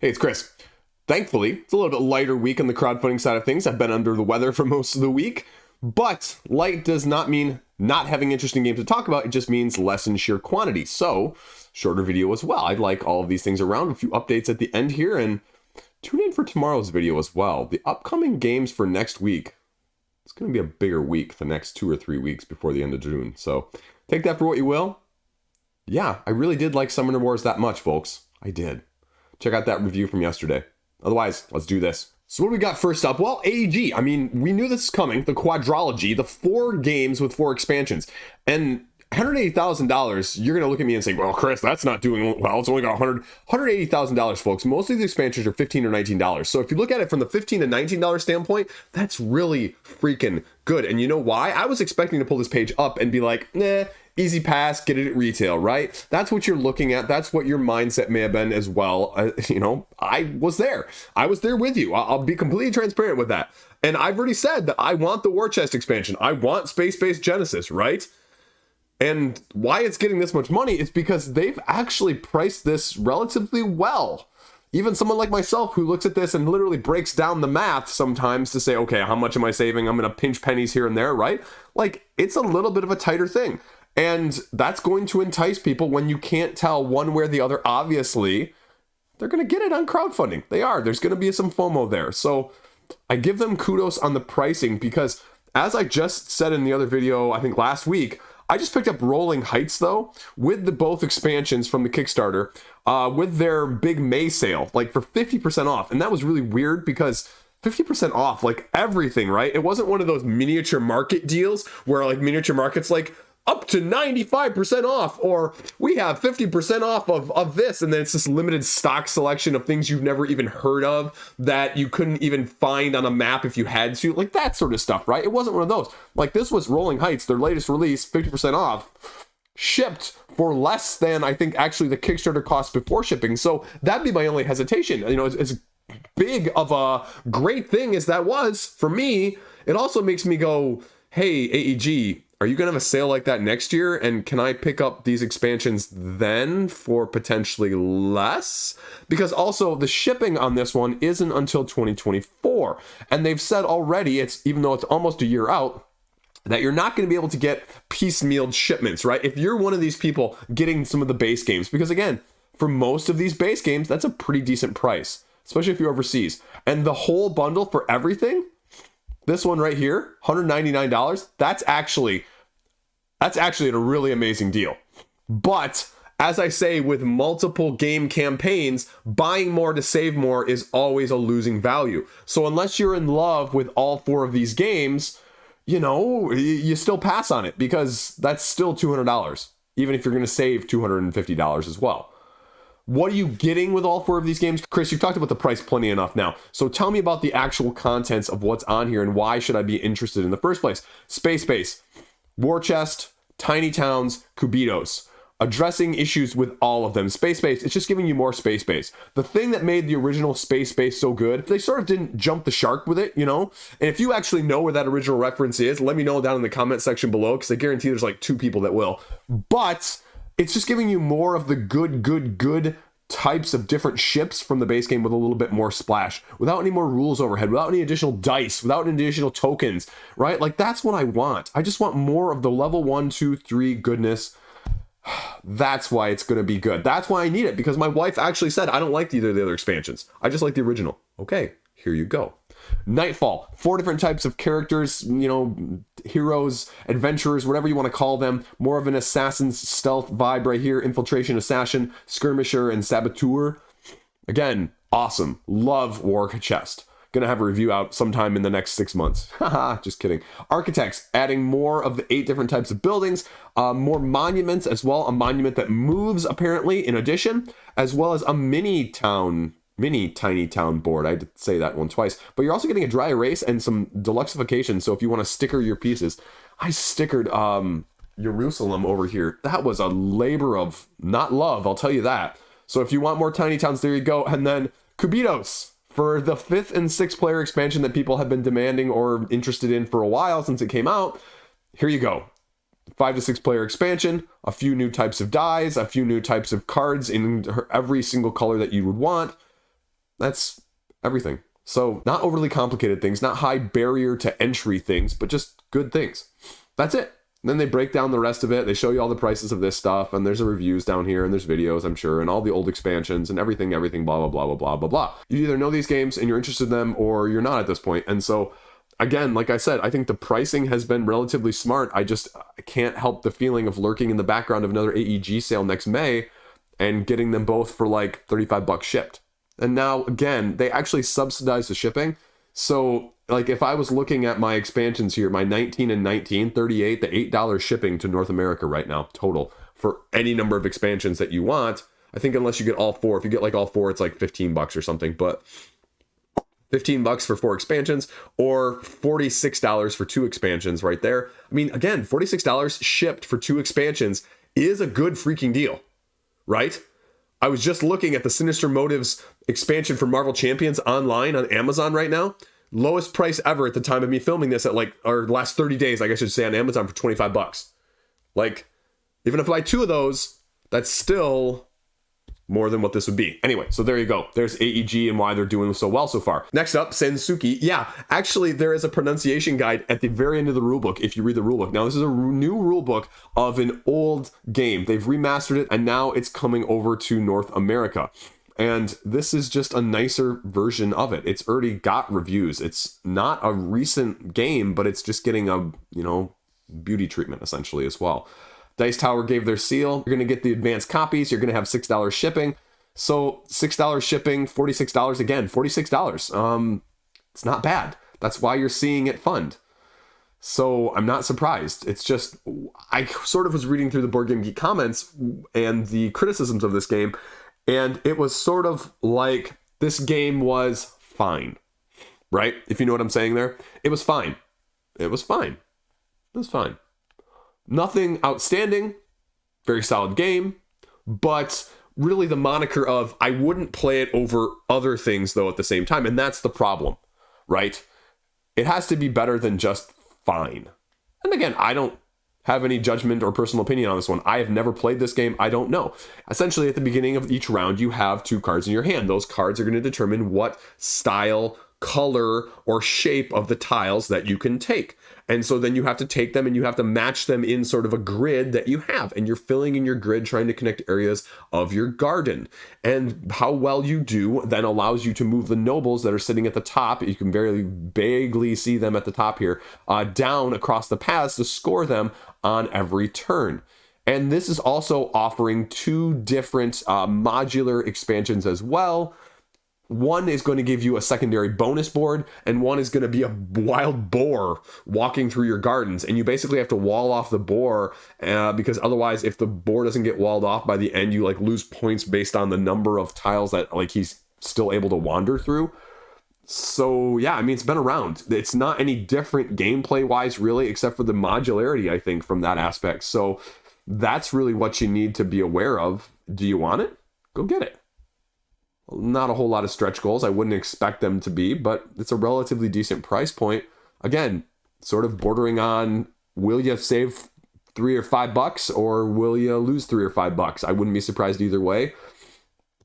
Hey, it's Chris. Thankfully, it's a little bit lighter week on the crowdfunding side of things. I've been under the weather for most of the week, but light does not mean not having interesting games to talk about. It just means less in sheer quantity. So, shorter video as well. I'd like all of these things around. A few updates at the end here, and tune in for tomorrow's video as well. The upcoming games for next week. It's going to be a bigger week the next 2 or 3 weeks before the end of June. So, take that for what you will. Yeah, I really did like Summoner Wars that much, folks. I did. Check out that review from yesterday. Otherwise, let's do this. So what do we got first up? Well, AEG. I mean, we knew this was coming. The quadrology, the 4 games with 4 expansions. And $180,000, you're going to look at me and say, well, Chris, that's not doing well. It's only got $180,000, folks. Most of these expansions are $15 or $19. So if you look at it from the $15 to $19 standpoint, that's really freaking good. And you know why? I was expecting to pull this page up and be like, nah, easy pass, get it at retail, right? That's what you're looking at. That's what your mindset may have been as well. I was there. I was there with you. I'll be completely transparent with that. And I've already said that I want the War Chest expansion. I want Space-Based Genesis, right? And why it's getting this much money is because they've actually priced this relatively well. Even someone like myself who looks at this and literally breaks down the math sometimes to say, okay, how much am I saving? I'm going to pinch pennies here and there, right? Like, it's a little bit of a tighter thing. And that's going to entice people when you can't tell one way or the other. Obviously, they're going to get it on crowdfunding. They are. There's going to be some FOMO there. So I give them kudos on the pricing because, as I just said in the other video, I think last week, I just picked up Rolling Heights, though, with the both expansions from the Kickstarter, with their big May sale, like for 50% off. And that was really weird because 50% off, like everything, right? It wasn't one of those miniature market deals where like miniature markets like up to 95% off, or we have 50% off of this, and then it's this limited stock selection of things you've never even heard of that you couldn't even find on a map if you had to, like that sort of stuff, right? It wasn't one of those. Like this was Rolling Heights, their latest release, 50% off, shipped for less than I think actually the Kickstarter cost before shipping. So that'd be my only hesitation. You know, as big of a great thing as that was for me, it also makes me go, hey, AEG, are you going to have a sale like that next year? And can I pick up these expansions then for potentially less? Because also the shipping on this one isn't until 2024. And they've said already, it's even though it's almost a year out, that you're not going to be able to get piecemealed shipments, right? If you're one of these people getting some of the base games, because again, for most of these base games, that's a pretty decent price, especially if you're overseas. And the whole bundle for everything, this one right here, $199, that's actually at a really amazing deal. But as I say, with multiple game campaigns, buying more to save more is always a losing value. So unless you're in love with all 4 of these games, you know, you still pass on it because that's still $200, even if you're going to save $250 as well. What are you getting with all 4 of these games? Chris, you've talked about the price plenty enough now. So tell me about the actual contents of what's on here and why should I be interested in the first place? Space Base, War Chest, Tiny Towns, Cubitos. Addressing issues with all of them. Space Base, it's just giving you more Space Base. The thing that made the original Space Base so good, they sort of didn't jump the shark with it, you know? And if you actually know where that original reference is, let me know down in the comment section below, because I guarantee there's like 2 people that will. But it's just giving you more of the good types of different ships from the base game with a little bit more splash, without any more rules overhead, without any additional dice, without any additional tokens, right? Like that's what I want. I just want more of the level 1, 2, 3 goodness. That's why it's going to be good. That's why I need it, because my wife actually said, I don't like either of the other expansions. I just like the original. Okay, here you go. Nightfall, 4 different types of characters, you know, heroes, adventurers, whatever you want to call them. More of an assassin's stealth vibe right here. Infiltration, assassin, skirmisher, and saboteur. Again, awesome. Love War Chest. Gonna have a review out sometime in the next 6 months. Haha, just kidding. Architects, adding more of the 8 different types of buildings, more monuments as well. A monument that moves apparently in addition, as well as a mini tiny town board. I had to say that one twice. But you're also getting a dry erase and some deluxeification. So if you want to sticker your pieces, I stickered Jerusalem over here. That was a labor of not love, I'll tell you that. So if you want more tiny towns, there you go. And then cubitos. For the 5th and 6th player expansion that people have been demanding or interested in for a while since it came out, here you go. 5 to 6 player expansion, a few new types of dies, a few new types of cards in every single color that you would want. That's everything. So not overly complicated things, not high barrier to entry things, but just good things. That's it. And then they break down the rest of it. They show you all the prices of this stuff, and there's reviews down here, and there's videos, I'm sure, and all the old expansions and everything, blah, blah, blah, blah, blah, blah, blah. You either know these games and you're interested in them, or you're not at this point. And so, again, like I said, I think the pricing has been relatively smart. I can't help the feeling of lurking in the background of another AEG sale next May and getting them both for like $35 shipped. And now, again, they actually subsidize the shipping. So, like, if I was looking at my expansions here, my 19 and 19, 38, the $8 shipping to North America right now, total, for any number of expansions that you want. I think unless you get all four, if you get like all four, it's like $15 or something, but $15 for 4 expansions, or $46 for 2 expansions right there. I mean, again, $46 shipped for 2 expansions is a good freaking deal, right? I was just looking at the Sinister Motives expansion for Marvel Champions online on Amazon right now. Lowest price ever at the time of me filming this at like, or last 30 days, I guess I should say, on Amazon for $25. Like, even if I buy 2 of those, that's still more than what this would be. Anyway, so there you go. There's AEG and why they're doing so well so far. Next up, Sanssouci. Yeah, actually, there is a pronunciation guide at the very end of the rulebook if you read the rulebook. Now, this is a new rulebook of an old game. They've remastered it, and now it's coming over to North America. And this is just a nicer version of it. It's already got reviews. It's not a recent game, but it's just getting a, beauty treatment essentially as well. Dice Tower gave their seal. You're going to get the advanced copies. You're going to have $6 shipping. So $6 shipping, $46 again, $46. It's not bad. That's why you're seeing it fund. So I'm not surprised. It's just, I sort of was reading through the Board Game Geek comments and the criticisms of this game, and it was sort of like this game was fine, right? If you know what I'm saying there. It was fine. It was fine. It was fine. Nothing outstanding, very solid game, but really the moniker of I wouldn't play it over other things though at the same time, and that's the problem, right? It has to be better than just fine. And again, I don't have any judgment or personal opinion on this one. I have never played this game. I don't know. Essentially, at the beginning of each round, you have 2 cards in your hand. Those cards are going to determine what style, color, or shape of the tiles that you can take. And so then you have to take them and you have to match them in sort of a grid that you have. And you're filling in your grid trying to connect areas of your garden. And how well you do then allows you to move the nobles that are sitting at the top. You can very vaguely see them at the top here, down across the paths to score them on every turn. And this is also offering 2 different modular expansions as well. One is going to give you a secondary bonus board, and one is going to be a wild boar walking through your gardens. And you basically have to wall off the boar because otherwise, if the boar doesn't get walled off by the end, you like lose points based on the number of tiles that like he's still able to wander through. So yeah, I mean, it's been around. It's not any different gameplay wise, really, except for the modularity, I think, from that aspect. So that's really what you need to be aware of. Do you want it? Go get it. Not a whole lot of stretch goals. I wouldn't expect them to be, but it's a relatively decent price point. Again, sort of bordering on, will you save $3 or $5 or will you lose $3 or $5? I wouldn't be surprised either way.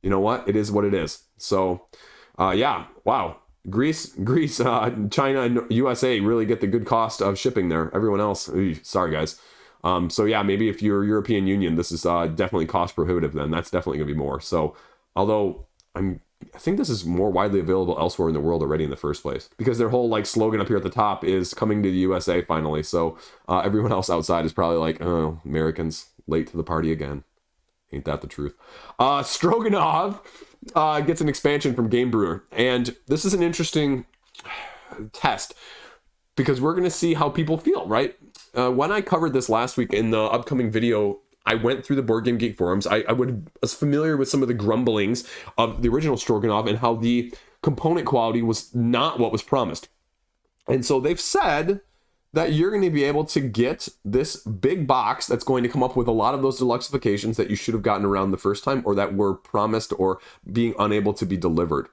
You know what? It is what it is. So, yeah, wow. Greece, China, and USA really get the good cost of shipping there. Everyone else, sorry guys. So yeah, maybe if you're European Union, this is definitely cost prohibitive. Then that's definitely gonna be more. So, although I think this is more widely available elsewhere in the world already in the first place, because their whole like slogan up here at the top is coming to the USA finally. So everyone else outside is probably like, oh, Americans late to the party again. Ain't that the truth? Stroganov gets an expansion from Game Brewer, and this is an interesting test because we're going to see how people feel, right? When I covered this last week in the upcoming video, I went through the Board Game Geek forums. I was familiar with some of the grumblings of the original Stroganov and how the component quality was not what was promised. And so they've said that you're going to be able to get this big box that's going to come up with a lot of those deluxifications that you should have gotten around the first time or that were promised or being unable to be delivered.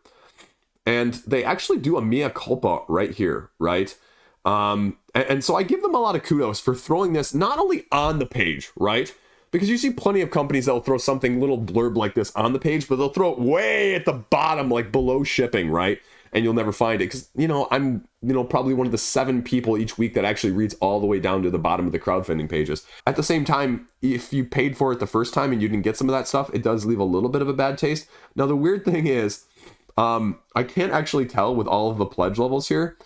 And they actually do a mea culpa right here, right? And so I give them a lot of kudos for throwing this not only on the page, right? Because you see plenty of companies that'll throw something little blurb like this on the page, but they'll throw it way at the bottom, like below shipping, right? And you'll never find it because, I'm, probably one of the 7 people each week that actually reads all the way down to the bottom of the crowdfunding pages. At the same time, if you paid for it the first time and you didn't get some of that stuff, it does leave a little bit of a bad taste. Now, the weird thing is, I can't actually tell with all of the pledge levels here.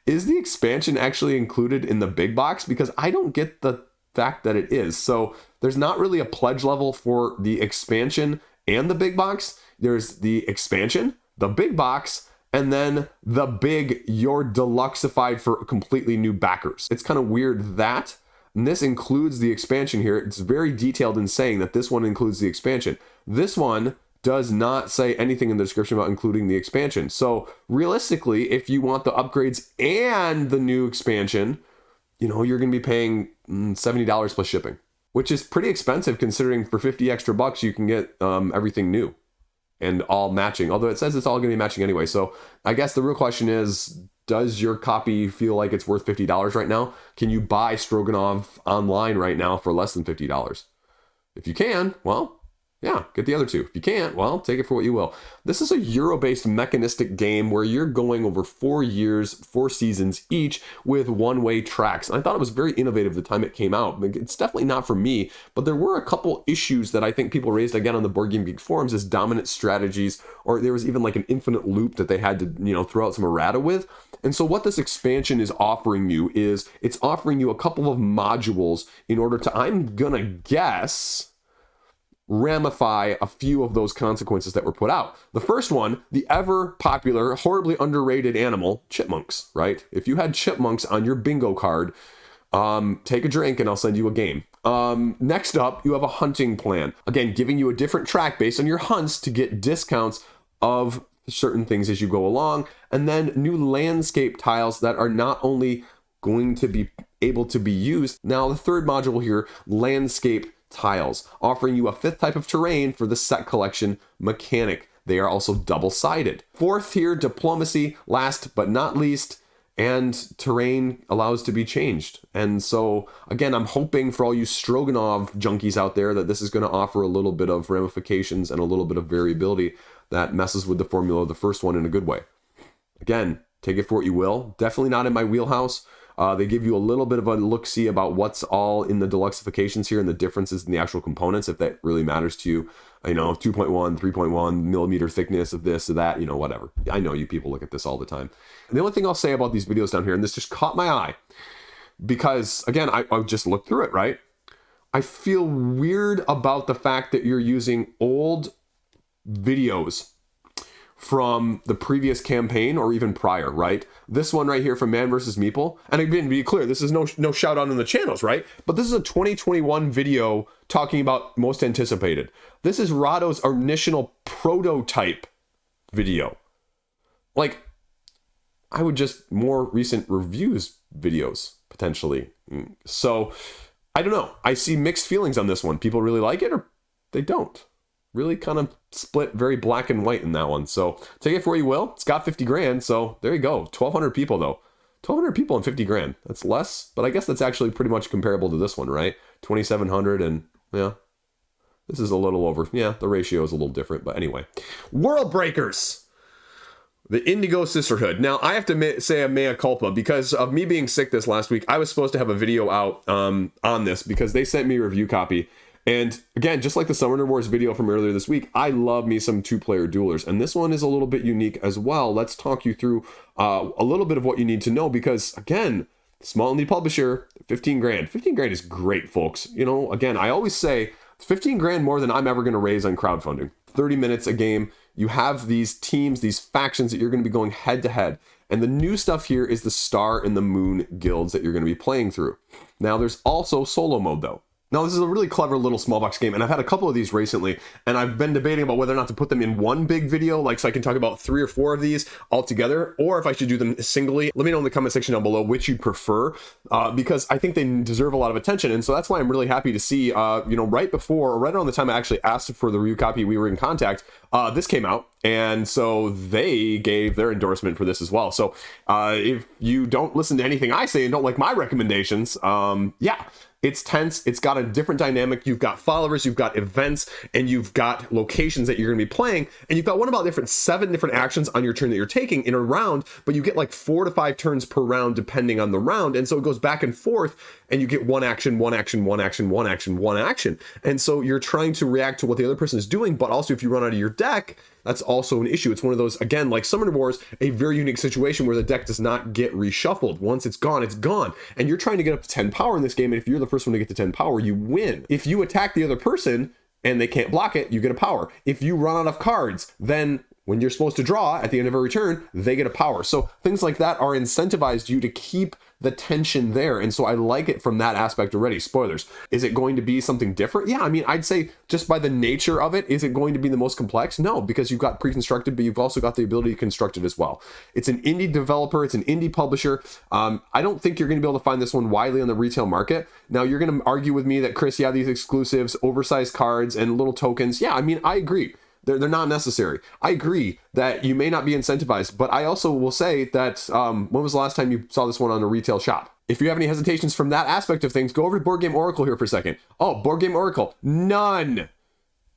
Is the expansion actually included in the big box? Because I don't get the fact that it is. So there's not really a pledge level for the expansion and the big box. There's the expansion, the big box, and then the big you're deluxeified for completely new backers. It's kind of weird that, and this includes the expansion here. It's very detailed in saying that this one includes the expansion. This one does not say anything in the description about including the expansion. So realistically, if you want the upgrades and the new expansion, you're going to be paying $70 plus shipping, which is pretty expensive considering for 50 extra bucks, you can get everything new and all matching. Although it says it's all going to be matching anyway. So I guess the real question is, does your copy feel like it's worth $50 right now? Can you buy Stroganov online right now for less than $50? If you can, well, yeah, get the other 2. If you can't, well, take it for what you will. This is a Euro-based mechanistic game where you're going over 4 years, 4 seasons each with one-way tracks. And I thought it was very innovative the time it came out. It's definitely not for me, but there were a couple issues that I think people raised again on the Board Game Geek forums as dominant strategies, or there was even like an infinite loop that they had to, throw out some errata with. And so what this expansion is offering you is it's offering you a couple of modules in order to, I'm gonna guess, ramify a few of those consequences that were put out. The first one, the ever popular, horribly underrated animal, chipmunks, right? If you had chipmunks on your bingo card, take a drink and I'll send you a game. Next up, you have a hunting plan. Again, giving you a different track based on your hunts to get discounts of certain things as you go along. And then new landscape tiles that are not only going to be able to be used. Now, the third module here, landscape tiles, offering you a 5th type of terrain for the set collection mechanic. They are also double-sided. 4th here, diplomacy, last but not least, and terrain allows to be changed. And so, again, I'm hoping for all you Stroganov junkies out there that this is going to offer a little bit of ramifications and a little bit of variability that messes with the formula of the first one in a good way. Again, take it for what you will. Definitely not in my wheelhouse. They give you a little bit of a look-see about what's all in the deluxeifications here and the differences in the actual components, if that really matters to you. 2.1, 3.1 millimeter thickness of this or that, whatever. I know you people look at this all the time. And the only thing I'll say about these videos down here, and this just caught my eye, because, again, I just looked through it, right? I feel weird about the fact that you're using old videos from the previous campaign or even prior, right? This one right here from Man vs. Meeple. And again, to be clear, this is no shout out on the channels, right? But this is a 2021 video talking about most anticipated. This is Rado's initial prototype video. Like, I would just more recent reviews videos, potentially. So, I don't know. I see mixed feelings on this one. People really like it or they don't. Really kind of split very black and white in that one. So take it for what you will. It's got 50 grand. So there you go. 1,200 people though. 1,200 people and 50 grand. That's less, but I guess that's actually pretty much comparable to this one, right? 2,700 and yeah, this is a little over. Yeah, the ratio is a little different, but anyway. Worldbreakers. The Indigo Sisterhood. Now, I have to say a mea culpa because of me being sick this last week. I was supposed to have a video out on this because they sent me a review copy. And again, just like the Summoner Wars video from earlier this week, I love me some 2-player duelers. And this one is a little bit unique as well. Let's talk you through a little bit of what you need to know because, again, small indie publisher, 15 grand. 15 grand is great, folks. Again, I always say 15 grand more than I'm ever going to raise on crowdfunding. 30 minutes a game. You have these teams, these factions that you're going to be going head to head. And the new stuff here is the Star and the Moon guilds that you're going to be playing through. Now, there's also solo mode, though. Now, this is a really clever little small box game, and I've had a couple of these recently, and I've been debating about whether or not to put them in one big video, so I can talk about 3 or 4 of these all together, or if I should do them singly. Let me know in the comment section down below which you'd prefer, because I think they deserve a lot of attention, and so that's why I'm really happy to see, right before, or right around the time I actually asked for the review copy, we were in contact, this came out, and so they gave their endorsement for this as well. So if you don't listen to anything I say and don't like my recommendations, yeah. It's tense. It's got a different dynamic. You've got followers, you've got events, and you've got locations that you're going to be playing. And you've got seven different actions on your turn that you're taking in a round, but you get like 4 to 5 turns per round depending on the round. And so it goes back and forth, and you get one action, one action, one action, one action, one action. And so you're trying to react to what the other person is doing, but also if you run out of your deck, that's also an issue. It's one of those, again, like Summoner Wars, a very unique situation where the deck does not get reshuffled. Once it's gone, it's gone. And you're trying to get up to 10 power in this game, and if you're the first one to get to 10 power, you win. If you attack the other person and they can't block it, you get a power. If you run out of cards, then when you're supposed to draw at the end of every turn, they get a power. So things like that are incentivized you to keep the tension there. And so I like it from that aspect already. Spoilers. Is it going to be something different? Yeah, I mean, I'd say just by the nature of it, is it going to be the most complex? No, because you've got pre-constructed, but you've also got the ability to construct it as well. It's an indie developer. It's an indie publisher. I don't think you're going to be able to find this one widely on the retail market. Now, you're going to argue with me that, Chris, yeah, these exclusives, oversized cards, and little tokens. Yeah, I mean, I agree. They're not necessary. I agree that you may not be incentivized, but I also will say that when was the last time you saw this one on a retail shop? If you have any hesitations from that aspect of things, go over to Board Game Oracle here for a second. Oh, Board Game Oracle, none.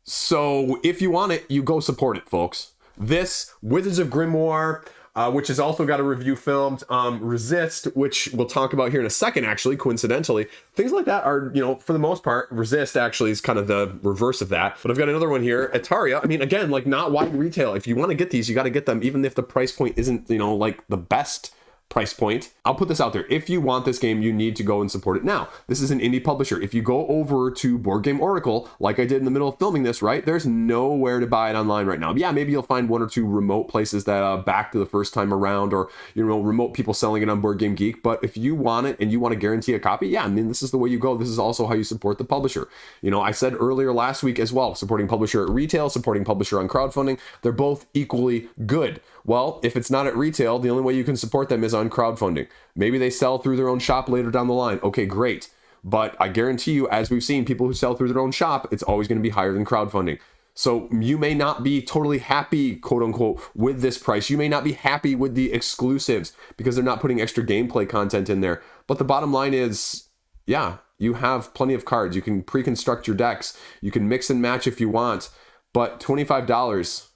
So if you want it, you go support it, folks. This Wizards of Grimoire, which has also got a review filmed, Resist, which we'll talk about here in a second, actually, coincidentally. Things like that are, for the most part, Resist actually is kind of the reverse of that. But I've got another one here, Ataria. I mean, again, like not wide retail. If you want to get these, you got to get them, even if the price point isn't, like the best price point. I'll put this out there. If you want this game, you need to go and support it now. This is an indie publisher. If you go over to Board Game Oracle, like I did in the middle of filming this, right, there's nowhere to buy it online right now. Yeah, maybe you'll find 1 or 2 remote places that back to the first time around, or remote people selling it on Board Game Geek. But if you want it and you want to guarantee a copy, yeah, I mean, this is the way you go. This is also how you support the publisher. I said earlier last week as well, supporting publisher at retail, supporting publisher on crowdfunding, they're both equally good. Well, if it's not at retail, the only way you can support them is on crowdfunding. Maybe they sell through their own shop later down the line. Okay, great. But I guarantee you, as we've seen, people who sell through their own shop, it's always going to be higher than crowdfunding. So you may not be totally happy, quote unquote, with this price. You may not be happy with the exclusives because they're not putting extra gameplay content in there. But the bottom line is, yeah, you have plenty of cards. You can pre-construct your decks. You can mix and match if you want. But $25,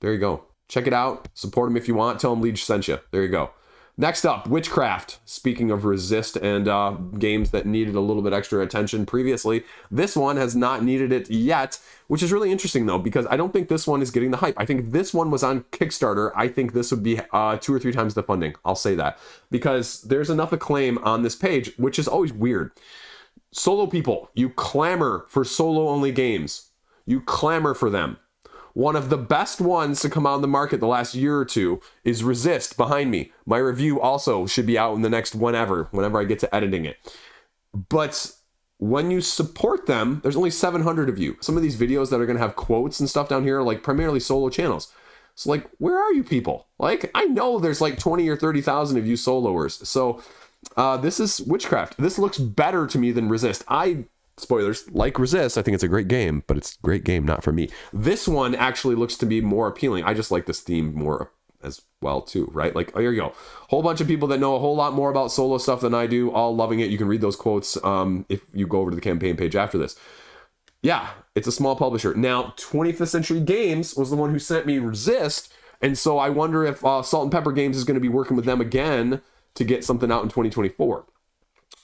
there you go. Check it out. Support them if you want. Tell them Liege sent you. There you go. Next up, Witchcraft. Speaking of Resist and games that needed a little bit extra attention previously, this one has not needed it yet, which is really interesting though, because I don't think this one is getting the hype. I think this one was on Kickstarter. I think this would be 2 or 3 times the funding. I'll say that because there's enough acclaim on this page, which is always weird. Solo people, you clamor for solo only games. You clamor for them. One of the best ones to come out on the market the last year or two is Resist behind me. My review also should be out in the next whenever I get to editing it. But when you support them, there's only 700 of you. Some of these videos that are going to have quotes and stuff down here are like primarily solo channels. So like, where are you people? Like, I know there's like 20 or 30,000 of you soloers. So this is Witchcraft. This looks better to me than Resist. Spoilers, like Resist, I think it's a great game, but it's a great game, not for me. This one actually looks to be more appealing. I just like this theme more as well, too, right? Like, oh, here you go. Whole bunch of people that know a whole lot more about solo stuff than I do, all loving it. You can read those quotes if you go over to the campaign page after this. Yeah, it's a small publisher. Now, 25th Century Games was the one who sent me Resist, and so I wonder if Salt and Pepper Games is going to be working with them again to get something out in 2024.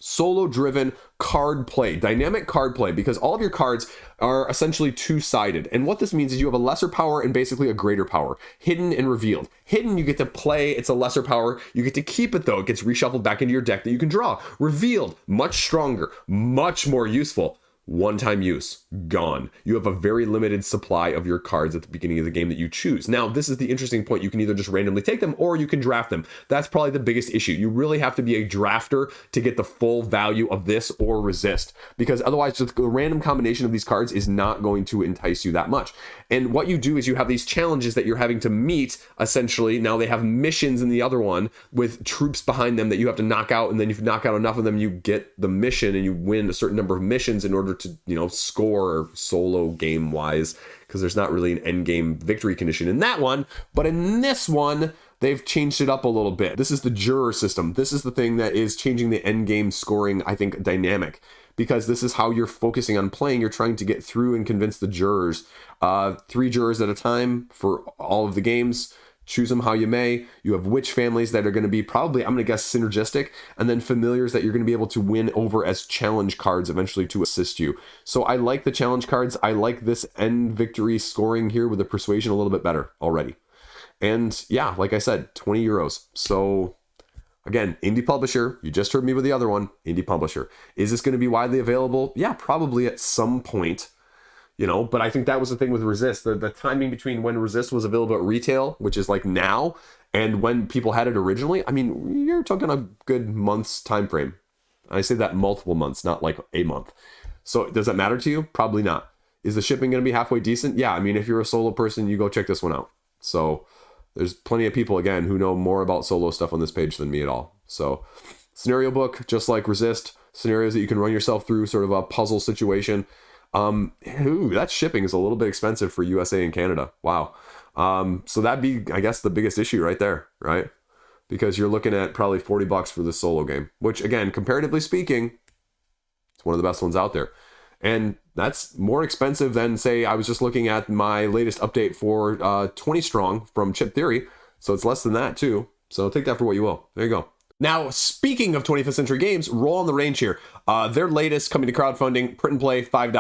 Solo-driven card play, dynamic card play, because all of your cards are essentially two-sided. And what this means is you have a lesser power and basically a greater power, hidden and revealed. Hidden, you get to play, it's a lesser power. You get to keep it, though. It gets reshuffled back into your deck that you can draw. Revealed, much stronger, much more useful. One-time use, gone. You have a very limited supply of your cards at the beginning of the game that you choose. Now, this is the interesting point. You can either just randomly take them or you can draft them. That's probably the biggest issue. You really have to be a drafter to get the full value of this or Resist, because otherwise just the random combination of these cards is not going to entice you that much. And what you do is you have these challenges that you're having to meet, essentially. Now they have missions in the other one with troops behind them that you have to knock out, and then if you knock out enough of them, you get the mission and you win a certain number of missions in order to, score solo game wise, because there's not really an end game victory condition in that one. But in this one, they've changed it up a little bit. This is the juror system. This is the thing that is changing the end game scoring, I think, dynamic, because this is how you're focusing on playing. You're trying to get through and convince the jurors. 3 jurors at a time for all of the games. Choose them how you may. You have witch families that are going to be probably, I'm going to guess, synergistic, and then familiars that you're going to be able to win over as challenge cards eventually to assist you. So I like the challenge cards. I like this end victory scoring here with the persuasion a little bit better already. And yeah, like I said, 20 euros. So again, indie publisher. You just heard me with the other one, indie publisher. Is this going to be widely available? Yeah, probably at some point. You know, but I think that was the thing with Resist. The timing between when Resist was available at retail, which is like now, and when people had it originally, I mean, you're talking a good month's time frame. I say that multiple months, not like a month. So does that matter to you? Probably not. Is the shipping going to be halfway decent? Yeah, I mean, if you're a solo person, you go check this one out. So there's plenty of people, again, who know more about solo stuff on this page than me at all. So scenario book, just like Resist, scenarios that you can run yourself through, sort of a puzzle situation. That shipping is a little bit expensive for USA and Canada. Wow. So that'd be, I guess, the biggest issue right there, right? Because you're looking at probably $40 for this solo game, which again, comparatively speaking, it's one of the best ones out there. And that's more expensive than, say, I was just looking at my latest update for 20 Strong from Chip Theory. So it's less than that too. So take that for what you will. There you go. Now, speaking of 25th Century Games, Roll on the Range here. Their latest coming to crowdfunding, print and play, $5,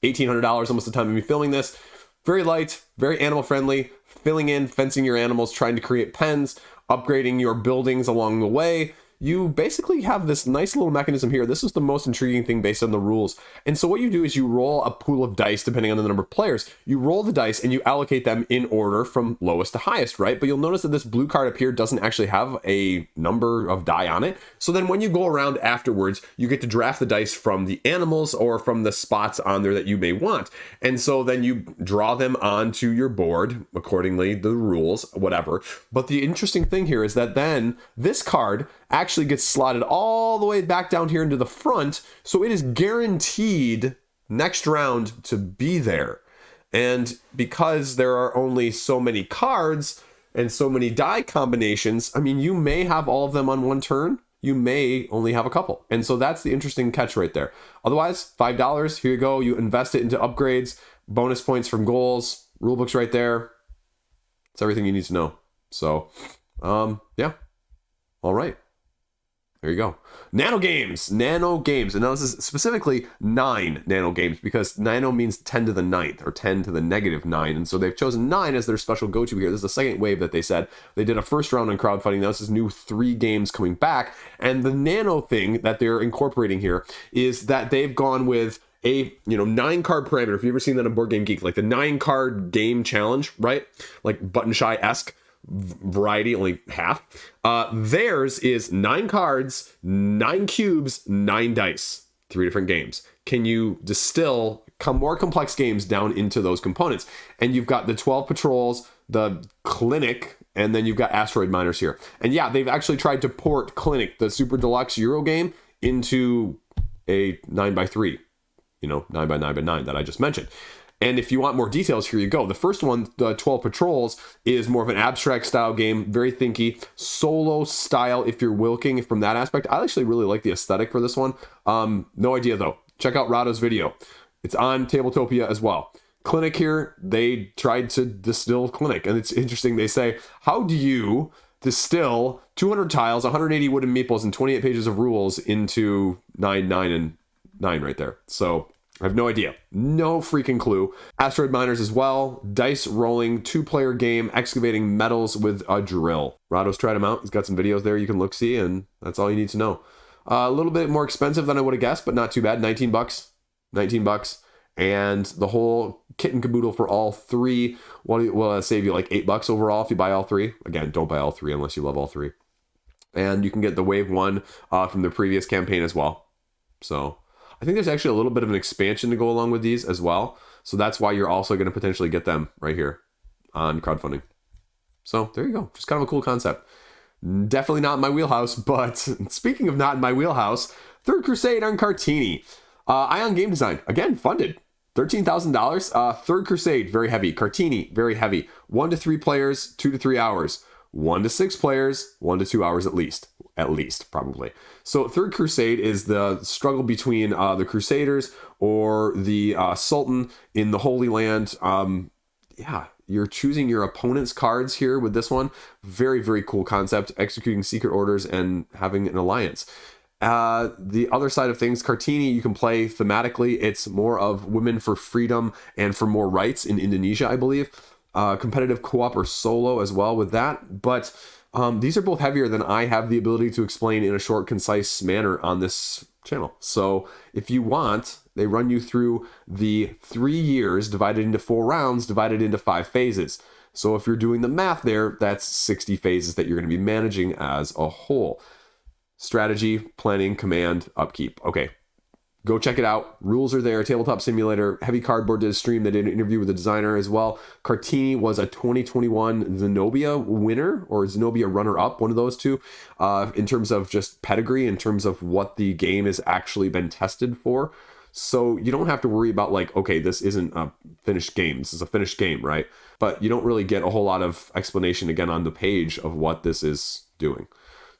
$1,800 almost the time of me filming this. Very light, very animal friendly, filling in, fencing your animals, trying to create pens, upgrading your buildings along the way. You basically have this nice little mechanism here. This is the most intriguing thing based on the rules. And so what you do is you roll a pool of dice depending on the number of players. You roll the dice and you allocate them in order from lowest to highest, right? But you'll notice that this blue card up here doesn't actually have a number of die on it. So then when you go around afterwards, you get to draft the dice from the animals or from the spots on there that you may want. And so then you draw them onto your board accordingly, the rules, whatever. But the interesting thing here is that then this card actually gets slotted all the way back down here into the front, so it is guaranteed next round to be there. And because there are only so many cards and so many die combinations, I mean, you may have all of them on one turn, you may only have a couple. And so that's the interesting catch right there. Otherwise, $5, here you go, you invest it into upgrades, bonus points from goals, rulebooks right there. It's everything you need to know. So, yeah. All right. There you go. Nano9games. And now this is specifically 9 nano-games, because nano means 10 to the 9th or 10 to the negative 9. And so they've chosen 9 as their special go-to here. This is the second wave that they said. They did a first round on crowdfunding. Now this is new 3 games coming back. And the nano thing that they're incorporating here is that they've gone with a 9 card parameter. If you've ever seen that on Board Game Geek, like the 9 card game challenge, right? Like Button Shy-esque variety, only half. Theirs is 9 cards, 9 cubes, 9 dice, 3 different games. Can you distill more complex games down into those components? And you've got the 12 patrols, the clinic, and then you've got asteroid miners here. And yeah, they've actually tried to port clinic, the super deluxe Euro game, into a 9x3, 9x9x9 that I just mentioned. And if you want more details, here you go. The first one, the 12 Patrols, is more of an abstract style game, very thinky, solo style if you're wilking from that aspect. I actually really like the aesthetic for this one. No idea though. Check out Rado's video. It's on Tabletopia as well. Clinic here, they tried to distill Clinic. And it's interesting, they say, how do you distill 200 tiles, 180 wooden meeples, and 28 pages of rules into 9, 9, and 9 right there? So I have no idea. No freaking clue. Asteroid miners as well. Dice rolling, 2-player game, excavating metals with a drill. Rado's tried them out. He's got some videos there you can look see, and that's all you need to know. A little bit more expensive than I would have guessed, but not too bad. $19. $19. And the whole kit and caboodle for all 3 will save you like $8 overall if you buy all 3. Again, don't buy all 3 unless you love all 3. And you can get the Wave 1 from the previous campaign as well. So I think there's actually a little bit of an expansion to go along with these as well. So that's why you're also going to potentially get them right here on crowdfunding. So there you go. Just kind of a cool concept. Definitely not in my wheelhouse, but speaking of not in my wheelhouse, Third Crusade on Kartini. Ion Game Design, again, funded. $13,000. Third Crusade, very heavy. Kartini, very heavy. 1 to 3 players, 2 to 3 hours. 1 to 6 players, 1 to 2 hours at least, probably. So Third Crusade is the struggle between the Crusaders or the Sultan in the Holy Land. Yeah, you're choosing your opponent's cards here with this one. Very, very cool concept, executing secret orders and having an alliance. The other side of things, Kartini, you can play thematically. It's more of women for freedom and for more rights in Indonesia, I believe. Competitive co-op or solo as well with that. But these are both heavier than I have the ability to explain in a short, concise manner on this channel. So if you want, they run you through the 3 years divided into 4 rounds, divided into 5 phases. So if you're doing the math there, that's 60 phases that you're going to be managing as a whole. Strategy, planning, command, upkeep. Okay, go check it out. Rules are there. Tabletop Simulator. Heavy Cardboard did a stream. They did an interview with the designer as well. Kartini was a 2021 Zenobia winner or Zenobia runner-up, one of those two, in terms of just pedigree, in terms of what the game has actually been tested for. So you don't have to worry about like, okay, this isn't a finished game. This is a finished game, right? But you don't really get a whole lot of explanation again on the page of what this is doing.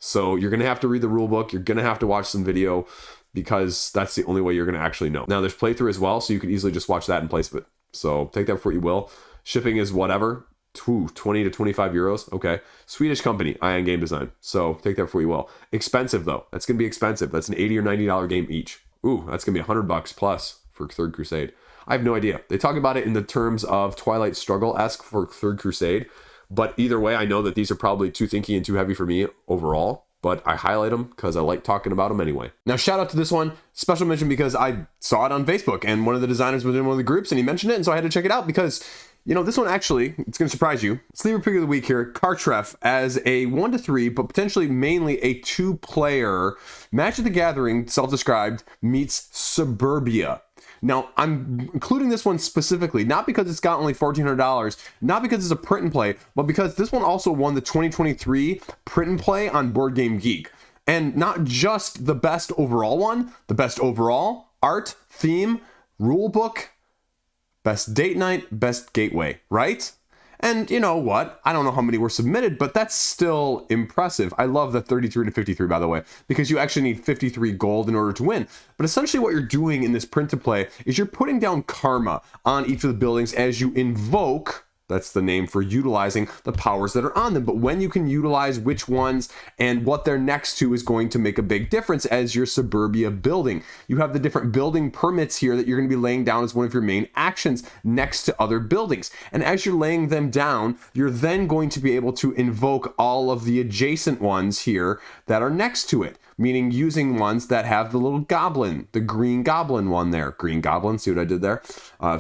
So you're going to have to read the rule book. You're going to have to watch some video because that's the only way you're going to actually know. Now there's playthrough as well, so you can easily just watch that and place it. So take that for what you will. Shipping is whatever, 20 to 25 euros. Okay. Swedish company, Ion Game Design. So take that for what you will. Expensive though. That's going to be expensive. That's an $80 or $90 game each. Ooh, that's going to be $100 plus for Third Crusade. I have no idea. They talk about it in the terms of Twilight Struggle-esque for Third Crusade. But either way, I know that these are probably too thinky and too heavy for me overall, but I highlight them because I like talking about them anyway. Now, shout out to this one, special mention because I saw it on Facebook and one of the designers was in one of the groups and he mentioned it. And so I had to check it out because, you know, this one actually, it's going to surprise you. Sleeper pick of the week here, Cartref as a 1 to 3, but potentially mainly a 2-player Magic the Gathering, self-described, meets Suburbia. Now, I'm including this one specifically, not because it's got only $1,400, not because it's a print and play, but because this one also won the 2023 print and play on Board Game Geek. And not just the best overall one, the best overall, art, theme, rule book, best date night, best gateway, right? And you know what? I don't know how many were submitted, but that's still impressive. I love the 33 to 53, by the way, because you actually need 53 gold in order to win. But essentially what you're doing in this print to play is you're putting down karma on each of the buildings as you invoke. That's the name for utilizing the powers that are on them. But when you can utilize which ones and what they're next to is going to make a big difference as your Suburbia building. You have the different building permits here that you're going to be laying down as one of your main actions next to other buildings. And as you're laying them down, you're then going to be able to invoke all of the adjacent ones here that are next to it. Meaning using ones that have the little goblin, the green goblin one there. Green goblin, see what I did there?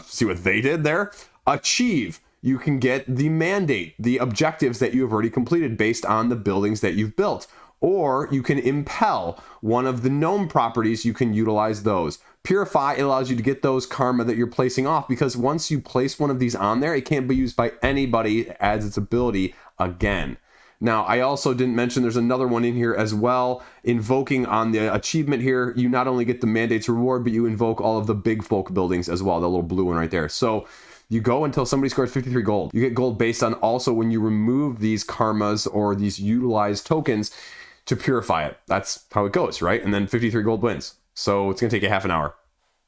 See what they did there? Achieve. You can get the mandate, the objectives that you have already completed based on the buildings that you've built. Or you can impel one of the gnome properties, you can utilize those. Purify, it allows you to get those karma that you're placing off, because once you place one of these on there, it can't be used by anybody. It adds its ability again. Now, I also didn't mention there's another one in here as well. Invoking on the achievement here, you not only get the mandates reward, but you invoke all of the big folk buildings as well, the little blue one right there. So you go until somebody scores 53 gold. You get gold based on also when you remove these karmas or these utilized tokens to purify it. That's how it goes, right? And then 53 gold wins. So it's going to take you half an hour.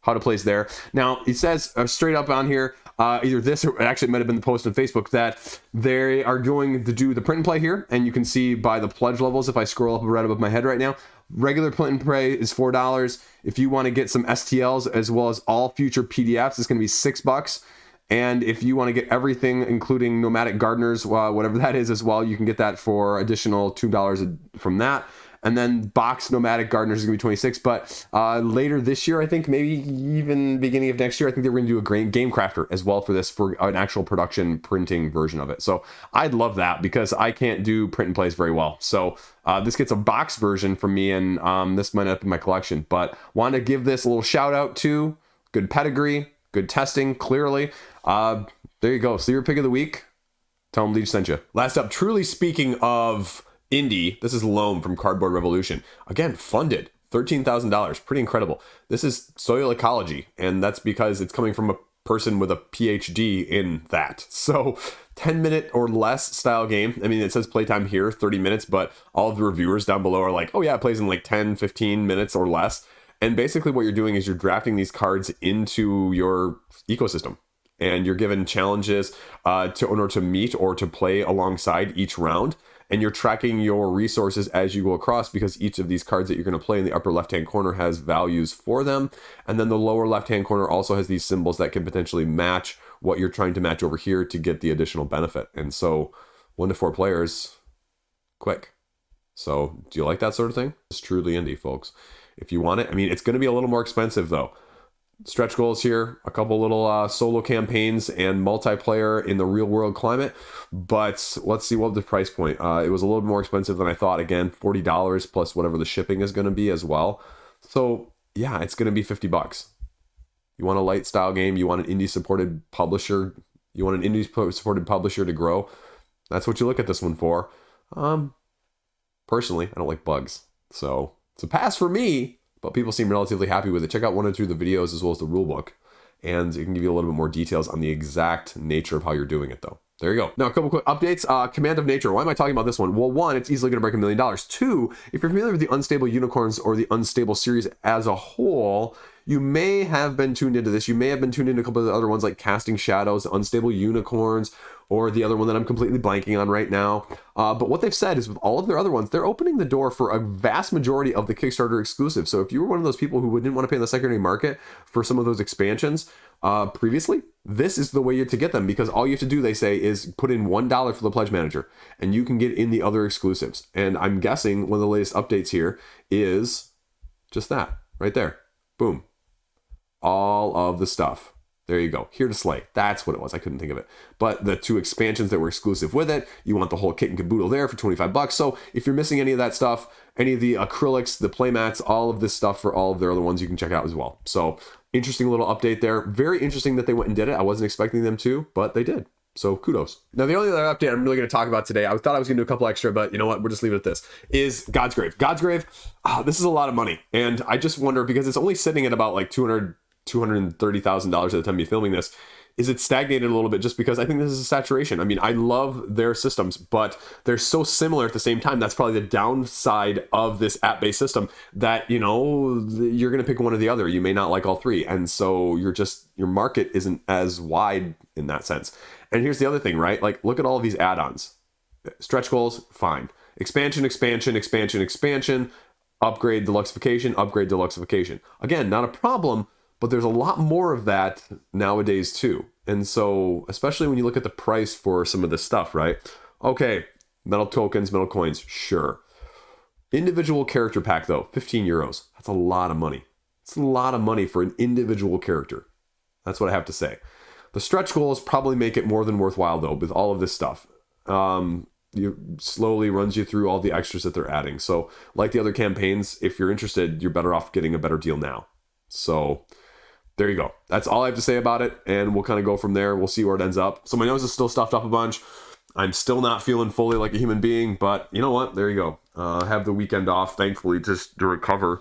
How to place there. Now, it says straight up on here, either this or actually it might have been the post on Facebook, that they are going to do the print and play here. And you can see by the pledge levels, if I scroll up right above my head right now, regular print and play is $4. If you want to get some STLs as well as all future PDFs, it's going to be $6. And if you want to get everything, including Nomadic Gardeners, whatever that is as well, you can get that for additional $2 from that. And then box Nomadic Gardeners is going to be $26. But later this year, I think, maybe even beginning of next year, I think they're going to do a game crafter as well for this, for an actual production printing version of it. So I'd love that because I can't do print and plays very well. So this gets a box version from me, and this might not be my collection. But want to give this a little shout out to good pedigree, good testing, clearly. There you go. Sleeper pick of the week. Tell them Liege sent you. Last up, truly speaking of indie, this is Loam from Cardboard Revolution. Again, funded. $13,000. Pretty incredible. This is soil ecology, and that's because it's coming from a person with a PhD in that. So 10-minute or less style game. I mean, it says playtime here, 30 minutes, but all of the reviewers down below are like, oh yeah, it plays in like 10, 15 minutes or less. And basically what you're doing is you're drafting these cards into your ecosystem. And you're given challenges in order to meet or to play alongside each round. And you're tracking your resources as you go across, because each of these cards that you're going to play in the upper left-hand corner has values for them. And then the lower left-hand corner also has these symbols that can potentially match what you're trying to match over here to get the additional benefit. And so 1 to 4 players, quick. So do you like that sort of thing? It's truly indie, folks. If you want it, I mean, it's going to be a little more expensive though. Stretch goals here, a couple little solo campaigns and multiplayer in the real world climate. But let's see what the price point. It was a little more expensive than I thought. Again, $40 plus whatever the shipping is going to be as well. So yeah, it's going to be $50. You want a light style game, you want an indie supported publisher, you want an indie supported publisher to grow. That's what you look at this one for. Personally, I don't like bugs. So it's a pass for me. But people seem relatively happy with it. Check out 1 or 2 of the videos as well as the rulebook. And it can give you a little bit more details on the exact nature of how you're doing it though. There you go. Now, a couple quick updates. Command of Nature. Why am I talking about this one? Well, 1, it's easily going to break $1 million. 2, if you're familiar with the Unstable Unicorns or the Unstable series as a whole, you may have been tuned into this. You may have been tuned into a couple of the other ones like Casting Shadows, Unstable Unicorns, or the other one that I'm completely blanking on right now. But what they've said is with all of their other ones, they're opening the door for a vast majority of the Kickstarter exclusive. So if you were one of those people who didn't want to pay in the secondary market for some of those expansions previously, this is the way to get them, because all you have to do, they say, is put in $1 for the Pledge Manager and you can get in the other exclusives. And I'm guessing one of the latest updates here is just that right there. Boom. All of the stuff. There you go. Here to Slay. That's what it was. I couldn't think of it. But the 2 expansions that were exclusive with it, you want the whole kit and caboodle there for $25. So if you're missing any of that stuff, any of the acrylics, the playmats, all of this stuff for all of their other ones, you can check out as well. So interesting little update there. Very interesting that they went and did it. I wasn't expecting them to, but they did. So kudos. Now, the only other update I'm really going to talk about today, I thought I was going to do a couple extra, but you know what? We'll just leave it at this, is Godsgrave. Godsgrave, this is a lot of money. And I just wonder, because it's only sitting at about like $230,000 at the time you're filming this, is it stagnated a little bit just because I think this is a saturation. I mean, I love their systems, but they're so similar at the same time. That's probably the downside of this app-based system, that, you know, you're going to pick one or the other. You may not like all 3. And so your market isn't as wide in that sense. And here's the other thing, right? Like, look at all of these add-ons. Stretch goals, fine. Expansion, expansion, expansion, expansion, upgrade, deluxification, upgrade, deluxification. Again, not a problem. But there's a lot more of that nowadays too. And so, especially when you look at the price for some of this stuff, right? Okay, metal tokens, metal coins, sure. Individual character pack though, €15. That's a lot of money. It's a lot of money for an individual character. That's what I have to say. The stretch goals probably make it more than worthwhile though, with all of this stuff. You slowly runs you through all the extras that they're adding. So like the other campaigns, if you're interested, you're better off getting a better deal now. So there you go. That's all I have to say about it. And we'll kind of go from there. We'll see where it ends up. So my nose is still stuffed up a bunch. I'm still not feeling fully like a human being, but you know what? There you go. I have the weekend off, thankfully, just to recover.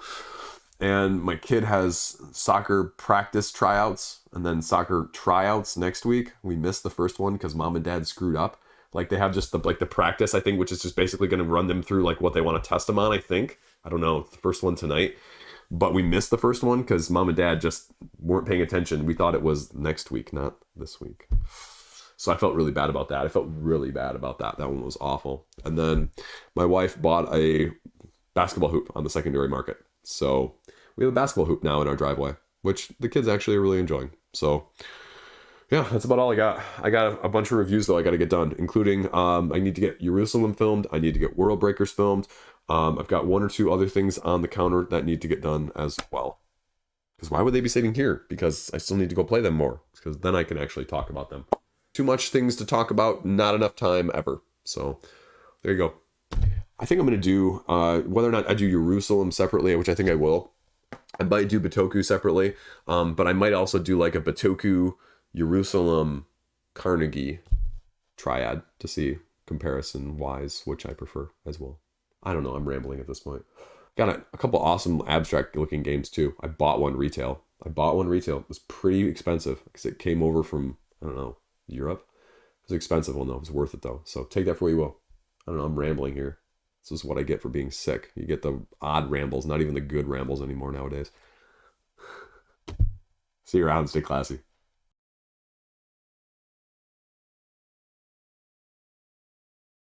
And my kid has soccer practice tryouts and then soccer tryouts next week. We missed the first one because mom and dad screwed up. Like they have just the practice, I think, which is just basically going to run them through like what they want to test them on, I think. I don't know. The first one tonight. But we missed the first one because mom and dad just weren't paying attention. We thought it was next week, not this week. So I felt really bad about that. That one was awful. And then my wife bought a basketball hoop on the secondary market. So we have a basketball hoop now in our driveway, which the kids actually are really enjoying. So yeah, that's about all I got. I got a bunch of reviews though I got to get done, including I need to get Jerusalem filmed. I need to get Worldbreakers filmed. I've got 1 or 2 other things on the counter that need to get done as well. Because why would they be sitting here? Because I still need to go play them more. Because then I can actually talk about them. Too much things to talk about, not enough time ever. So there you go. I think I'm going to do, whether or not I do Jerusalem separately, which I think I will. I might do Batoku separately, but I might also do like a Batoku, Jerusalem, Carnegie triad to see comparison-wise which I prefer as well. I don't know. I'm rambling at this point. Got a couple awesome abstract-looking games too. I bought one retail. I bought one retail. It was pretty expensive because it came over from, I don't know, Europe. It was an expensive one though. It was worth it though. So take that for what you will. I don't know. I'm rambling here. This is what I get for being sick. You get the odd rambles, not even the good rambles anymore nowadays. See you around. Stay classy.